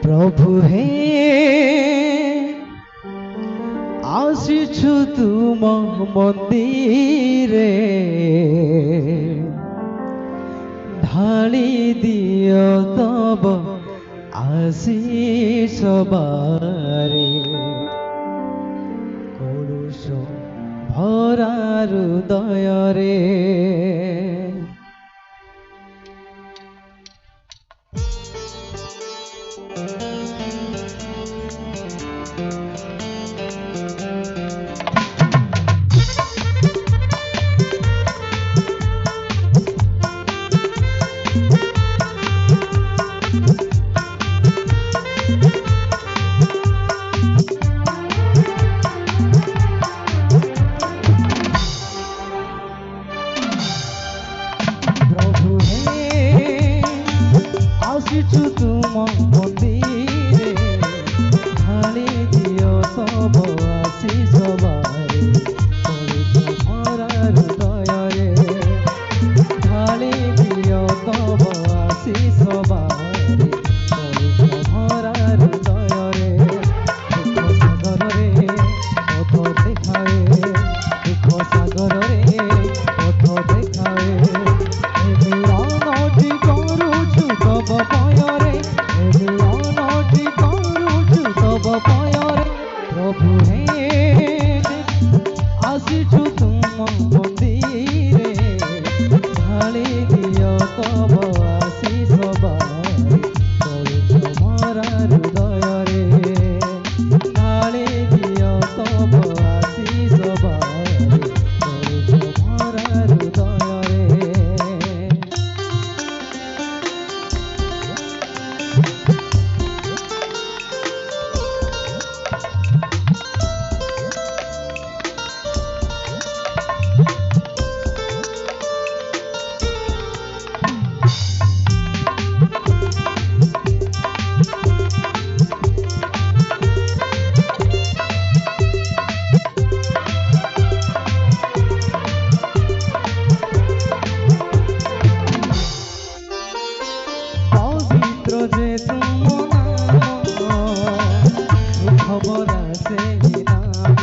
प्रभु हे आसिछु तुम मंदिरे ढाली दियो तब आशीष बारे कलुष भरा हृदय रे आसिछु तुम मंदिरे ढाली दियो सब आशीष बारे कलुष भरा हृदय रे ढाली दियो तब आशीष बारे कलुष भरा हृदय रे दुख सागर रे पथ देखाए दुख सागर रे पथ देखाए मिलनटी करुछु तब पयरे मिलनटी करुछु तब पयरे प्रभु हे आसिछु तुम मंदिरे ढाली दियो तब आशीष बारे कलुष भरा हृदय रे ढाली दियो तब आशीष बारे कलुष भरा हृदय रे पवित्र जे तुम नाम सुख भरा से नाम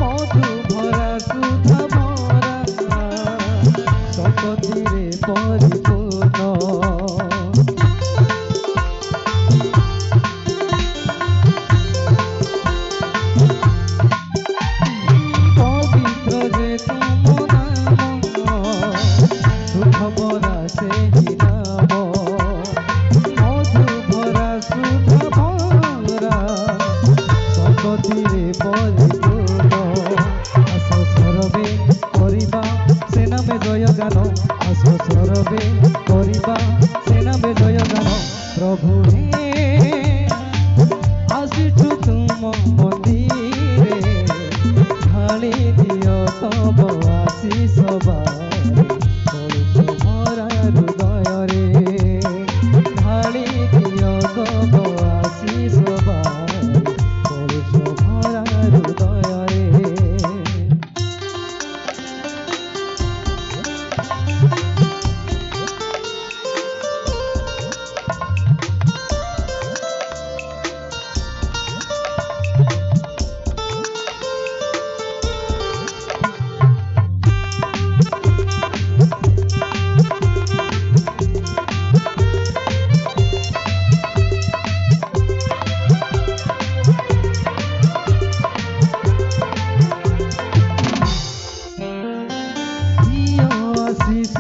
मधु भरा सुध भरा सकतिरे परिपूर्ण पवित्र जे तुम नाम सुख भरा से नाम मधु भरा सुध भरा सकतिरे परिपूर्ण आस सरबे करिबा से नामे जय गान आस सरबे करिबा से नामे जय गान प्रभु हे आसिछु तुम मंदिरे ढाली दियो तब आशीष बारे कलुष भरा हृदय रे ढाली दियो तब आशीष बारे कलुष भरा हृदय रे दियो आशीष